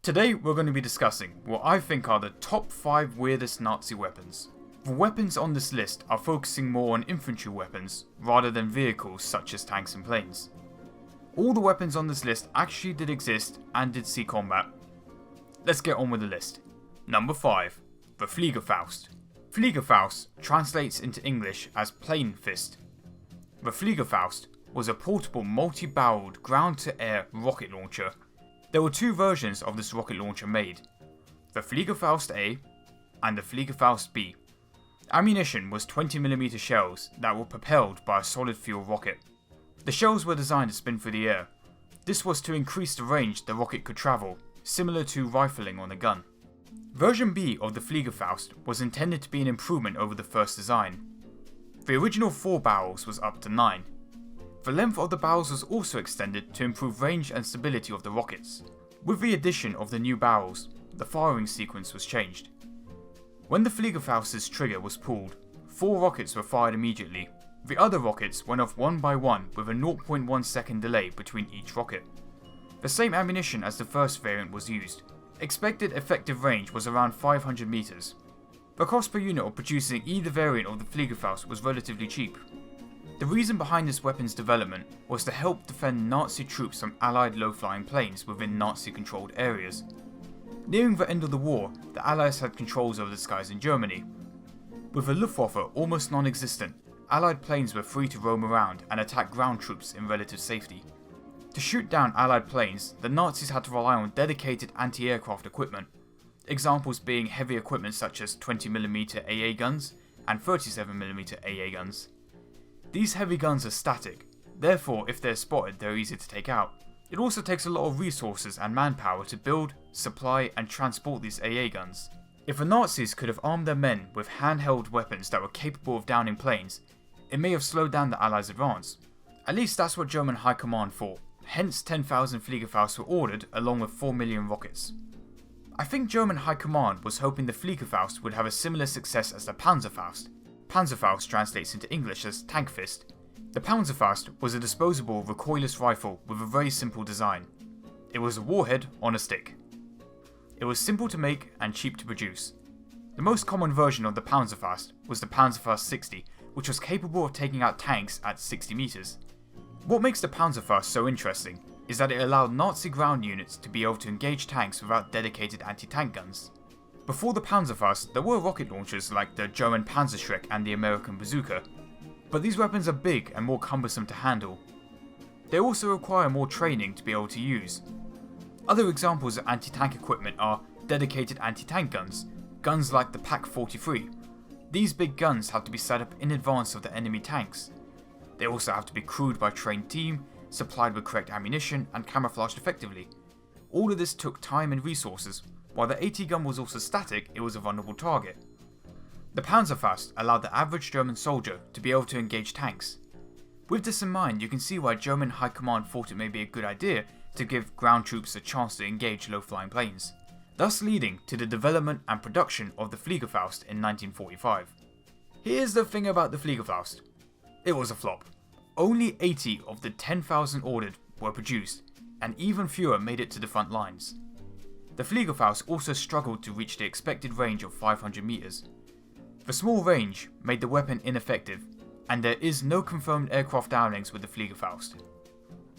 Today we're going to be discussing what I think are the top 5 weirdest Nazi weapons. The weapons on this list are focusing more on infantry weapons rather than vehicles such as tanks and planes. All the weapons on this list actually did exist and did see combat. Let's get on with the list. Number 5. The Fliegerfaust. Fliegerfaust translates into English as plane fist. The Fliegerfaust was a portable multi-barreled ground-to-air rocket launcher. There were 2 versions of this rocket launcher made, the Fliegerfaust A and the Fliegerfaust B. Ammunition was 20mm shells that were propelled by a solid fuel rocket. The shells were designed to spin through the air. This was to increase the range the rocket could travel, similar to rifling on a gun. Version B of the Fliegerfaust was intended to be an improvement over the first design. The original 4 barrels was up to 9. The length of the barrels was also extended to improve range and stability of the rockets. With the addition of the new barrels, the firing sequence was changed. When the Fliegerfaust's trigger was pulled, 4 rockets were fired immediately. The other rockets went off one by one with a 0.1 second delay between each rocket. The same ammunition as the first variant was used. Expected effective range was around 500 meters. The cost per unit of producing either variant of the Fliegerfaust was relatively cheap. The reason behind this weapon's development was to help defend Nazi troops from Allied low-flying planes within Nazi-controlled areas. Nearing the end of the war, the Allies had controls over the skies in Germany. With the Luftwaffe almost non-existent, Allied planes were free to roam around and attack ground troops in relative safety. To shoot down Allied planes, the Nazis had to rely on dedicated anti-aircraft equipment, examples being heavy equipment such as 20mm AA guns and 37mm AA guns. These heavy guns are static, therefore if they're spotted they're easy to take out. It also takes a lot of resources and manpower to build, supply and transport these AA guns. If the Nazis could have armed their men with handheld weapons that were capable of downing planes, it may have slowed down the Allies' advance. At least that's what German High Command thought, hence 10,000 Fliegerfausts were ordered along with 4 million rockets. I think German High Command was hoping the Fliegerfaust would have a similar success as the Panzerfaust. Panzerfaust translates into English as tank fist. The Panzerfaust was a disposable recoilless rifle with a very simple design. It was a warhead on a stick. It was simple to make and cheap to produce. The most common version of the Panzerfaust was the Panzerfaust 60, which was capable of taking out tanks at 60 meters. What makes the Panzerfaust so interesting is that it allowed Nazi ground units to be able to engage tanks without dedicated anti-tank guns. Before the Panzerfaust, there were rocket launchers like the German Panzerschreck and the American Bazooka, but these weapons are big and more cumbersome to handle. They also require more training to be able to use. Other examples of anti-tank equipment are dedicated anti-tank guns, guns like the Pak-43. These big guns have to be set up in advance of the enemy tanks. They also have to be crewed by a trained team, supplied with correct ammunition and camouflaged effectively. All of this took time and resources. While the AT gun was also static, it was a vulnerable target. The Panzerfaust allowed the average German soldier to be able to engage tanks. With this in mind, you can see why German High Command thought it may be a good idea to give ground troops a chance to engage low-flying planes, thus leading to the development and production of the Fliegerfaust in 1945. Here's the thing about the Fliegerfaust. It was a flop. Only 80 of the 10,000 ordered were produced, and even fewer made it to the front lines. The Fliegerfaust also struggled to reach the expected range of 500 meters. The small range made the weapon ineffective, and there is no confirmed aircraft downings with the Fliegerfaust.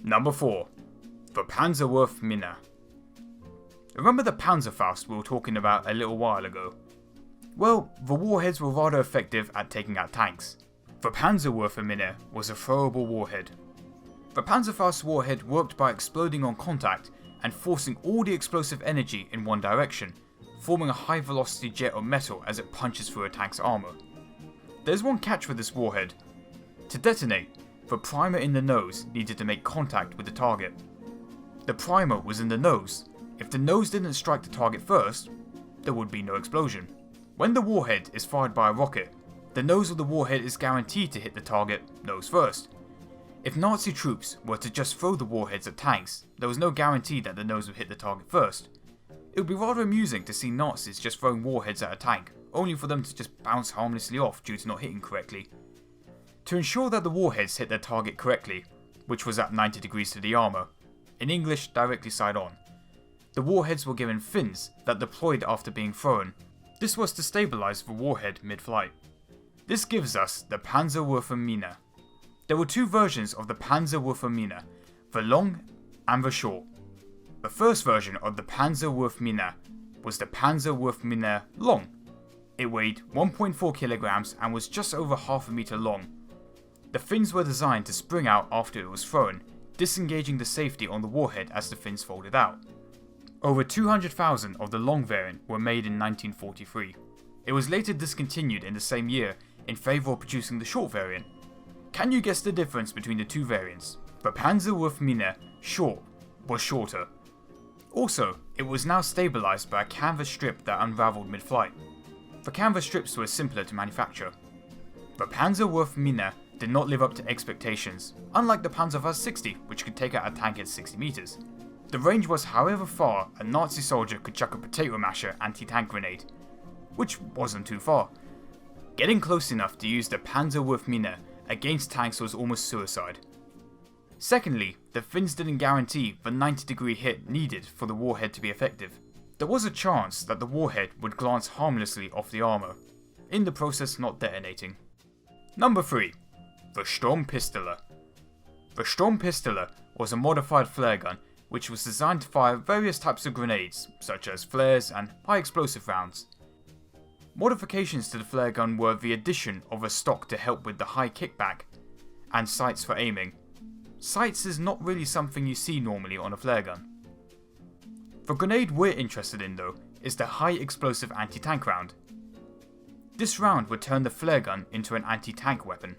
Number 4. The Panzerwurfminne. Remember the Panzerfaust we were talking about a little while ago? Well, the warheads were rather effective at taking out tanks. The Panzerwurfminne was a throwable warhead. The Panzerfaust warhead worked by exploding on contact and forcing all the explosive energy in one direction, forming a high velocity jet of metal as it punches through a tank's armour. There's one catch with this warhead. To detonate, the primer in the nose needed to make contact with the target. The primer was in the nose. If the nose didn't strike the target first, there would be no explosion. When the warhead is fired by a rocket, the nose of the warhead is guaranteed to hit the target nose first. If Nazi troops were to just throw the warheads at tanks, there was no guarantee that the nose would hit the target first. It would be rather amusing to see Nazis just throwing warheads at a tank, only for them to just bounce harmlessly off due to not hitting correctly. To ensure that the warheads hit their target correctly, which was at 90 degrees to the armour, in English directly side on, the warheads were given fins that deployed after being thrown. This was to stabilize the warhead mid-flight. This gives us the Panzerwerfermine. There were two versions of the Panzerwerfermine, the long and the short. The first version of the Panzerwerfermine was the Panzerwerfermine long. It weighed 1.4 kilograms and was just over half a meter long. The fins were designed to spring out after it was thrown, disengaging the safety on the warhead as the fins folded out. Over 200,000 of the long variant were made in 1943. It was later discontinued in the same year in favour of producing the short variant. Can you guess the difference between the two variants? The Panzerwerfermine short was shorter. Also, it was now stabilised by a canvas strip that unravelled mid-flight. The canvas strips were simpler to manufacture. The Panzerwerfermine did not live up to expectations, unlike the Panzerfaust 60, which could take out a tank at 60 meters. The range was however far a Nazi soldier could chuck a potato masher anti-tank grenade, which wasn't too far. Getting close enough to use the Panzerwerfermine against tanks was almost suicide. Secondly, the fins didn't guarantee the 90-degree hit needed for the warhead to be effective. There was a chance that the warhead would glance harmlessly off the armour, in the process not detonating. Number 3. The Pistola. The Pistola was a modified flare gun which was designed to fire various types of grenades, such as flares and high explosive rounds. Modifications to the flare gun were the addition of a stock to help with the high kickback, and sights for aiming. Sights is not really something you see normally on a flare gun. The grenade we're interested in though is the high explosive anti-tank round. This round would turn the flare gun into an anti-tank weapon.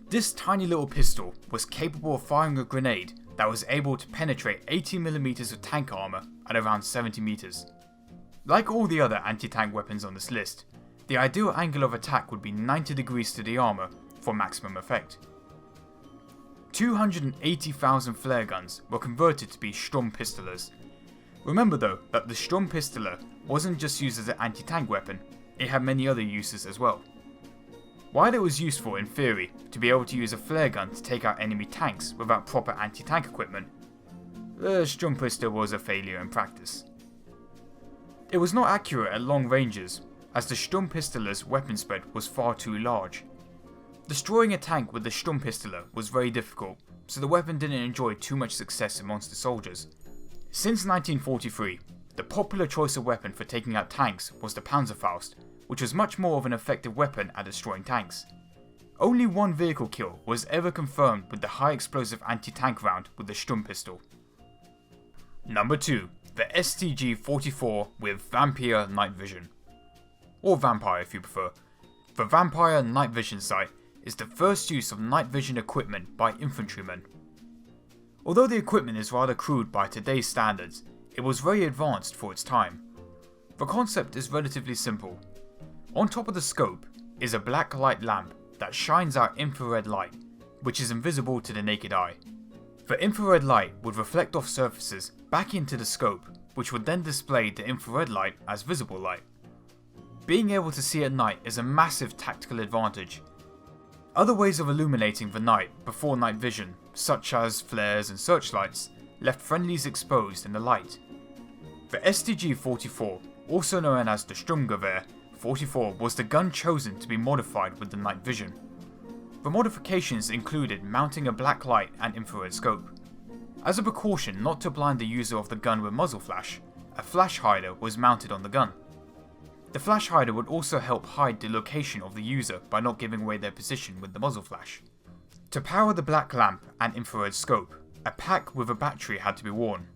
This tiny little pistol was capable of firing a grenade that was able to penetrate 80mm of tank armour at around 70 meters. Like all the other anti-tank weapons on this list, the ideal angle of attack would be 90 degrees to the armour for maximum effect. 280,000 flare guns were converted to be Pistolas. Remember though that the Pistola wasn't just used as an anti-tank weapon, it had many other uses as well. While it was useful in theory to be able to use a flare gun to take out enemy tanks without proper anti-tank equipment, the Pistola was a failure in practice. It was not accurate at long ranges, as the Pistola's weapon spread was far too large. Destroying a tank with the Pistola was very difficult, so the weapon didn't enjoy too much success amongst the soldiers. Since 1943, the popular choice of weapon for taking out tanks was the Panzerfaust, which was much more of an effective weapon at destroying tanks. Only one vehicle kill was ever confirmed with the high explosive anti-tank round with the pistol. Number 2. The STG-44 with Vampire Night Vision. Or Vampire if you prefer. The Vampire Night Vision sight is the first use of night vision equipment by infantrymen. Although the equipment is rather crude by today's standards, it was very advanced for its time. The concept is relatively simple. On top of the scope is a black light lamp that shines out infrared light, which is invisible to the naked eye. The infrared light would reflect off surfaces back into the scope, which would then display the infrared light as visible light. Being able to see at night is a massive tactical advantage. Other ways of illuminating the night before night vision, such as flares and searchlights, left friendlies exposed in the light. The STG-44, also known as the Sturmgewehr 44, was the gun chosen to be modified with the night vision. The modifications included mounting a black light and infrared scope. As a precaution not to blind the user of the gun with muzzle flash, a flash hider was mounted on the gun. The flash hider would also help hide the location of the user by not giving away their position with the muzzle flash. To power the black lamp and infrared scope, a pack with a battery had to be worn.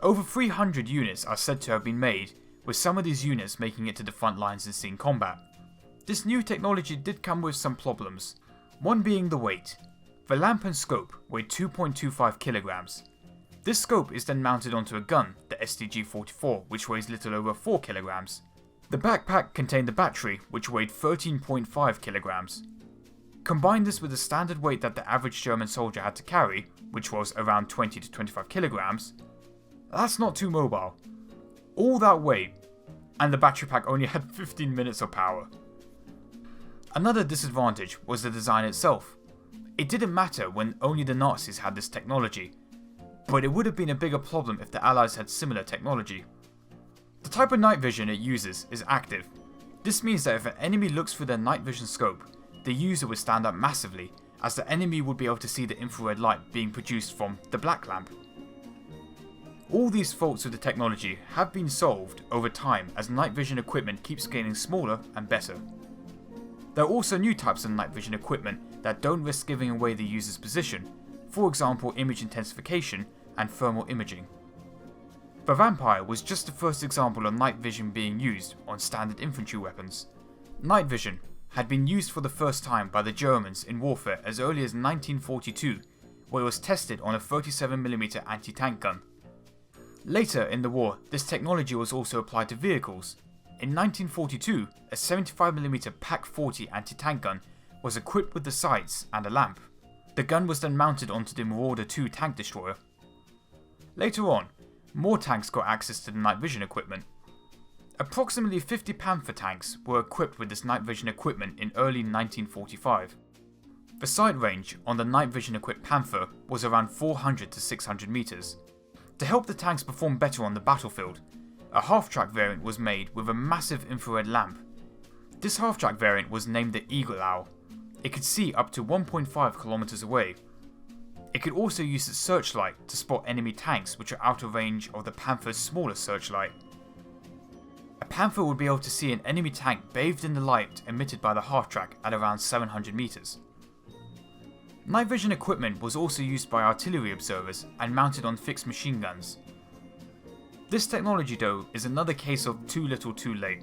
Over 300 units are said to have been made, with some of these units making it to the front lines in scene combat. This new technology did come with some problems, one being the weight. The lamp and scope weighed 2.25 kilograms. This scope is then mounted onto a gun, the STG-44, which weighs little over 4 kilograms. The backpack contained the battery, which weighed 13.5 kilograms. Combine this with the standard weight that the average German soldier had to carry, which was around 20 to 25 kilograms, that's not too mobile. All that weight, and the battery pack only had 15 minutes of power. Another disadvantage was the design itself. It didn't matter when only the Nazis had this technology. but it would have been a bigger problem if the Allies had similar technology. The type of night vision it uses is active. This means that if an enemy looks through their night vision scope, the user would stand out massively, as the enemy would be able to see the infrared light being produced from the black lamp. All these faults with the technology have been solved over time as night vision equipment keeps getting smaller and better. There are also new types of night vision equipment that don't risk giving away the user's position, for example image intensification and thermal imaging. The Vampire was just the first example of night vision being used on standard infantry weapons. Night vision had been used for the first time by the Germans in warfare as early as 1942, where it was tested on a 37mm anti-tank gun. Later in the war, this technology was also applied to vehicles. In 1942, a 75mm PaK-40 anti-tank gun was equipped with the sights and a lamp. The gun was then mounted onto the Marauder II tank destroyer. Later on, more tanks got access to the night vision equipment. Approximately 50 Panther tanks were equipped with this night vision equipment in early 1945. The sight range on the night vision equipped Panther was around 400 to 600 meters. To help the tanks perform better on the battlefield, a half-track variant was made with a massive infrared lamp. This half-track variant was named the Eagle Owl. It could see up to 1.5 kilometers away. It could also use its searchlight to spot enemy tanks which are out of range of the Panther's smaller searchlight. A Panther would be able to see an enemy tank bathed in the light emitted by the half-track at around 700 meters. Night vision equipment was also used by artillery observers and mounted on fixed machine guns. This technology though is another case of too little too late.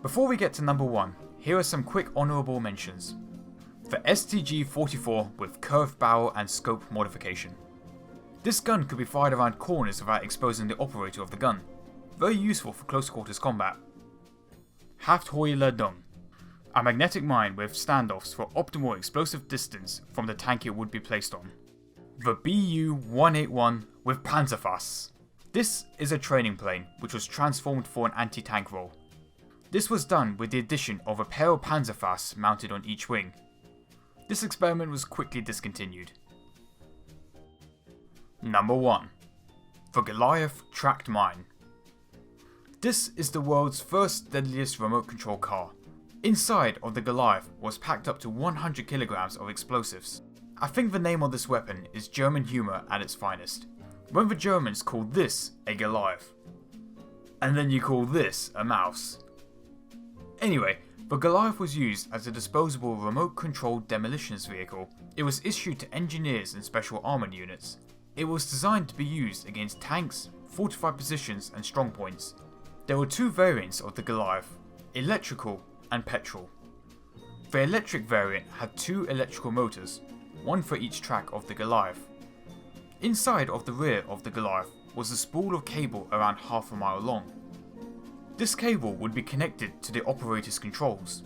Before we get to number 1, here are some quick honourable mentions. The STG-44 with curved barrel and scope modification. This gun could be fired around corners without exposing the operator of the gun. Very useful for close quarters combat. Hafthoiledung. A magnetic mine with standoffs for optimal explosive distance from the tank it would be placed on. The BU-181 with Panzerfaust. This is a training plane which was transformed for an anti-tank role. This was done with the addition of a pair of Panzerfausts mounted on each wing. This experiment was quickly discontinued. Number 1. The Goliath Tracked Mine. This is the world's first deadliest remote control car. Inside of the Goliath was packed up to 100 kilograms of explosives. I think the name of this weapon is German humour at its finest. When the Germans called this a Goliath, and then you call this a mouse. Anyway, the Goliath was used as a disposable remote-controlled demolitions vehicle. It was issued to engineers and special armoured units. It was designed to be used against tanks, fortified positions and strongpoints. There were 2 variants of the Goliath, electrical and petrol. The electric variant had 2 electrical motors, one for each track of the Goliath. Inside of the rear of the Goliath was a spool of cable around half a mile long. This cable would be connected to the operator's controls.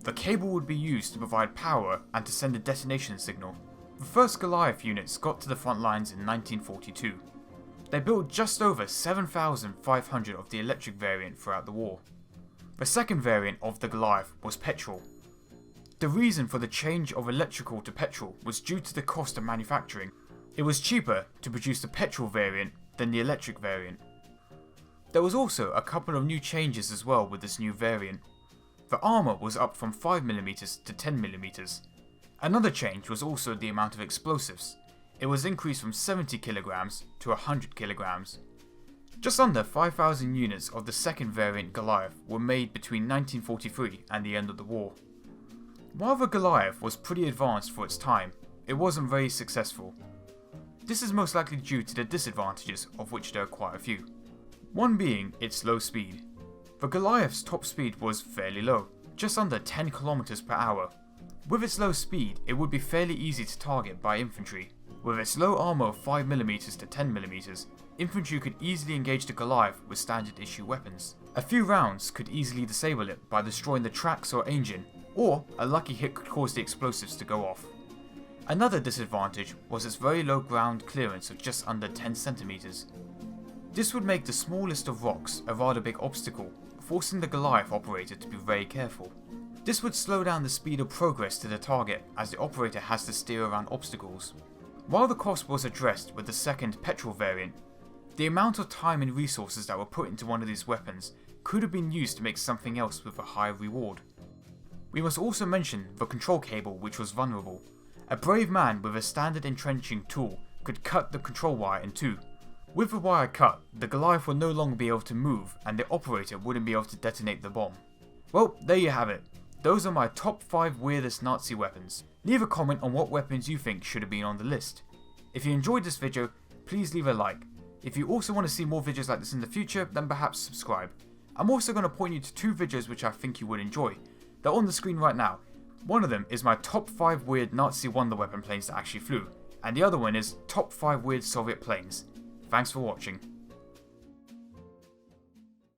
The cable would be used to provide power and to send a detonation signal. The first Goliath units got to the front lines in 1942. They built just over 7,500 of the electric variant throughout the war. The second variant of the Goliath was petrol. The reason for the change of electrical to petrol was due to the cost of manufacturing. It was cheaper to produce the petrol variant than the electric variant. There was also a couple of new changes as well with this new variant. The armour was up from 5mm to 10mm. Another change was also the amount of explosives. It was increased from 70 kilograms to 100 kilograms. Just under 5,000 units of the second variant Goliath were made between 1943 and the end of the war. While the Goliath was pretty advanced for its time, it wasn't very successful. This is most likely due to the disadvantages, of which there are quite a few. One being its low speed. The Goliath's top speed was fairly low, just under 10 km per hour. With its low speed, it would be fairly easy to target by infantry. With its low armour of 5mm to 10mm, infantry could easily engage the Goliath with standard issue weapons. A few rounds could easily disable it by destroying the tracks or engine, or a lucky hit could cause the explosives to go off. Another disadvantage was its very low ground clearance of just under 10 cm. This would make the smallest of rocks a rather big obstacle, forcing the Goliath operator to be very careful. This would slow down the speed of progress to the target as the operator has to steer around obstacles. While the cost was addressed with the second petrol variant, the amount of time and resources that were put into one of these weapons could have been used to make something else with a higher reward. We must also mention the control cable, which was vulnerable. A brave man with a standard entrenching tool could cut the control wire in two. With the wire cut, the Goliath would no longer be able to move and the operator wouldn't be able to detonate the bomb. Well, there you have it. Those are my top 5 weirdest Nazi weapons. Leave a comment on what weapons you think should have been on the list. If you enjoyed this video, please leave a like. If you also want to see more videos like this in the future, then perhaps subscribe. I'm also going to point you to 2 videos which I think you would enjoy. They're on the screen right now. One of them is my top 5 weird Nazi wonder weapon planes that actually flew, and the other one is top 5 weird Soviet planes. Thanks for watching.